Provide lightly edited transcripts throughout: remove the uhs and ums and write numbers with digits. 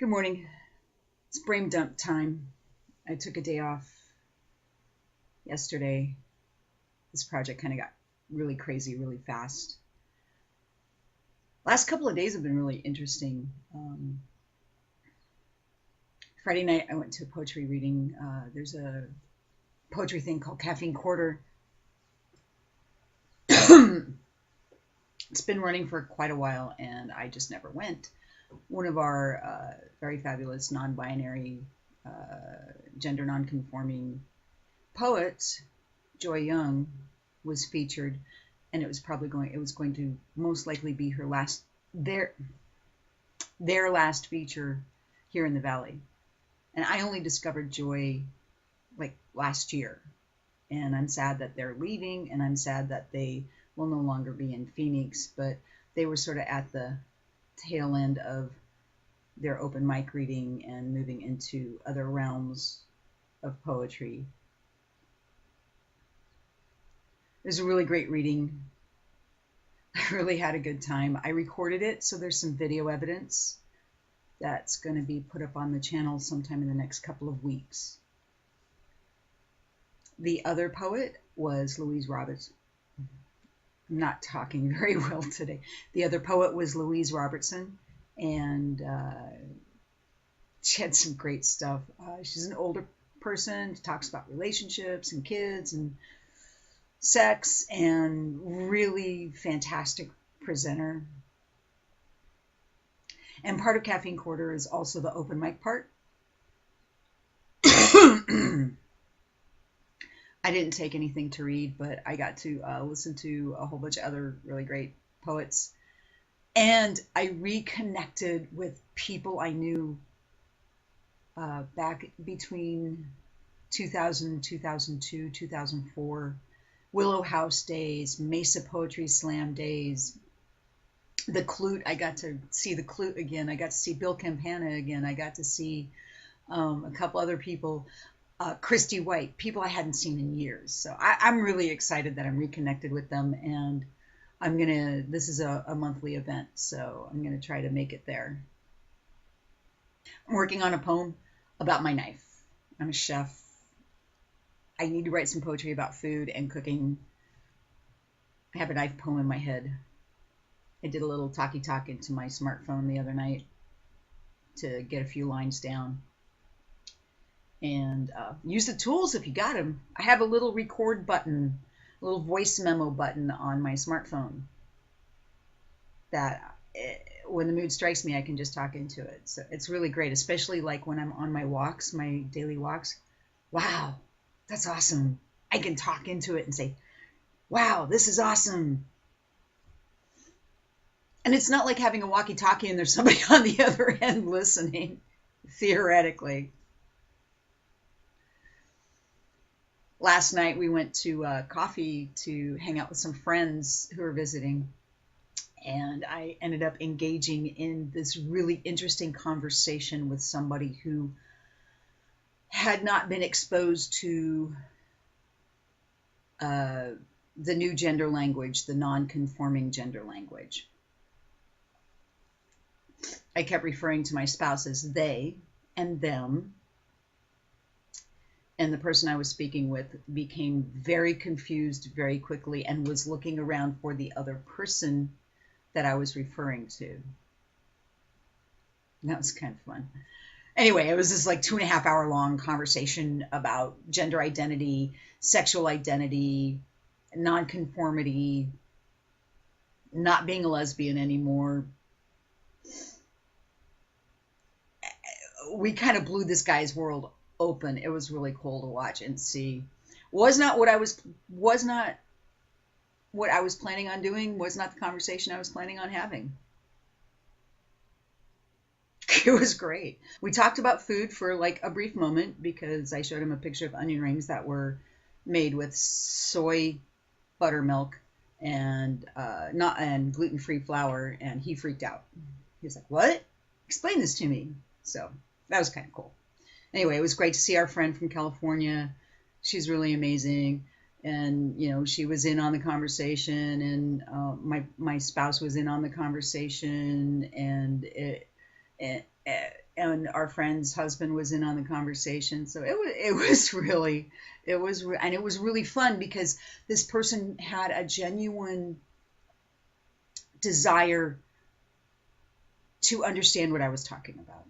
Good morning. It's brain dump time. I took a day off yesterday. This project kind of got really crazy really fast. Last couple of days have been really interesting. Friday night, I went to a poetry reading. There's a poetry thing called Caffeine Quarter. It's been running for quite a while, and I just never went. One of our very fabulous non-binary, gender non-conforming poets, Joy Young, was featured, and it was going to most likely be her last their last feature here in the Valley. And I only discovered Joy like last year, and I'm sad that they're leaving, and I'm sad that they will no longer be in Phoenix, but they were sort of at the tail end of their open mic reading and moving into other realms of poetry. It was a really great reading. I really had a good time. I recorded it, so there's some video evidence that's going to be put up on the channel sometime in the next couple of weeks. The other poet was Louise Robertson. I'm not talking very well today. The other poet was Louise Robertson, and she had some great stuff. She's an older person, talks about relationships and kids and sex, and really fantastic presenter. And part of Caffeine Quarter is also the open mic part. I didn't take anything to read, but I got to listen to a whole bunch of other really great poets. And I reconnected with people I knew back between 2000, 2002, 2004, Willow House days, Mesa Poetry Slam days, the Clute. I got to see the Clute again. I got to see Bill Campana again. I got to see a couple other people. Christy White, people I hadn't seen in years. So I'm really excited that I'm reconnected with them, and this is a monthly event, so I'm going to try to make it there. I'm working on a poem about my knife. I'm a chef. I need to write some poetry about food and cooking. I have a knife poem in my head. I did a little talkie-talk into my smartphone the other night to get a few lines down. And use the tools if you got them. I have a little record button, a little voice memo button on my smartphone that when the mood strikes me, I can just talk into it. So it's really great, especially like when I'm on my walks, my daily walks. Wow, that's awesome. I can talk into it and say, wow, this is awesome. And it's not like having a walkie-talkie and there's somebody on the other end listening, theoretically. Last night we went to coffee to hang out with some friends who were visiting, and I ended up engaging in this really interesting conversation with somebody who had not been exposed to the new gender language, the non-conforming gender language. I kept referring to my spouse as they and them. And the person I was speaking with became very confused very quickly and was looking around for the other person that I was referring to. That was kind of fun. Anyway, it was this like 2.5 hour long conversation about gender identity, sexual identity, nonconformity, not being a lesbian anymore. We kind of blew this guy's world open. It was really cool to watch and see. Was not what I was planning on doing, was not the conversation I was planning on having. It was great. We talked about food for like a brief moment because I showed him a picture of onion rings that were made with soy buttermilk and gluten-free flour, and he freaked out. He was like, "What? Explain this to me." So that was kind of cool. Anyway, it was great to see our friend from California. She's really amazing. And, you know, she was in on the conversation, and my spouse was in on the conversation, and and our friend's husband was in on the conversation. So it was really, and it was really fun because this person had a genuine desire to understand what I was talking about.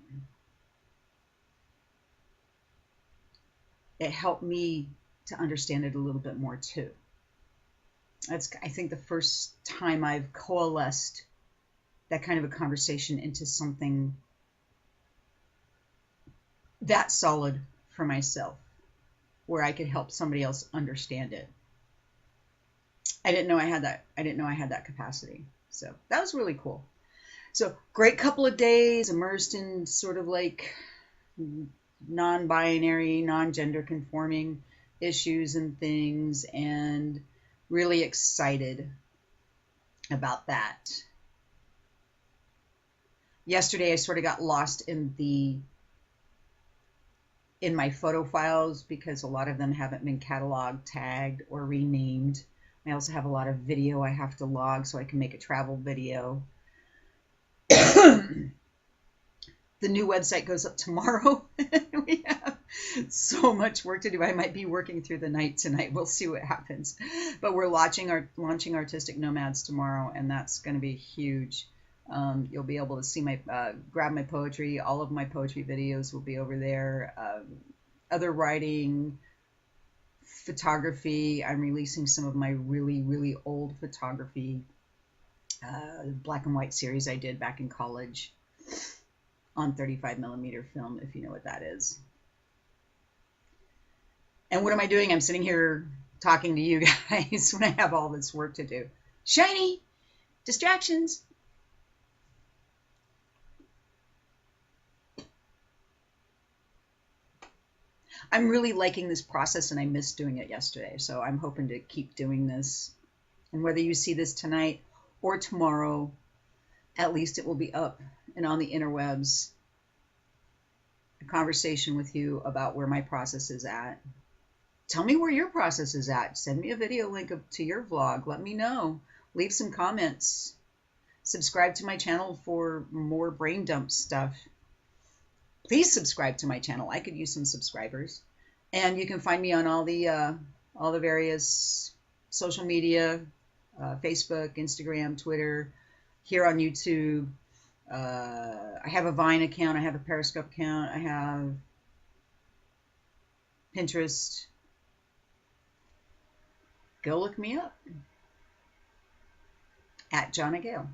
It helped me to understand it a little bit more too. That's, I think, the first time I've coalesced that kind of a conversation into something that solid for myself, where I could help somebody else understand it. I didn't know I had that. I didn't know I had that capacity. So that was really cool. So great couple of days immersed in sort of like non-binary, non-gender conforming issues and things, and really excited about that. Yesterday I sort of got lost in my photo files because a lot of them haven't been cataloged, tagged, or renamed. I also have a lot of video I have to log so I can make a travel video. The new website goes up tomorrow. We have so much work to do. I might be working through the night tonight. We'll see what happens. But we're launching Artistic Nomads tomorrow, and that's going to be huge. You'll be able to see grab my poetry. All of my poetry videos will be over there. Other writing, photography. I'm releasing some of my really, really old photography, black and white series I did back in college on 35mm film, if you know what that is. And what am I doing? I'm sitting here talking to you guys when I have all this work to do. Shiny! Distractions! I'm really liking this process, and I missed doing it yesterday, so I'm hoping to keep doing this. And whether you see this tonight or tomorrow, at least it will be up and on the interwebs. A conversation with you about where my process is at. Tell me where your process is at. Send me a video link to your vlog. Let me know. Leave some comments. Subscribe to my channel for more brain dump stuff. Please subscribe to my channel. I could use some subscribers. And you can find me on all the various social media, Facebook, Instagram, Twitter, here on YouTube. I have a Vine account. I have a Periscope account. I have Pinterest. Go look me up at Johnnie Gale.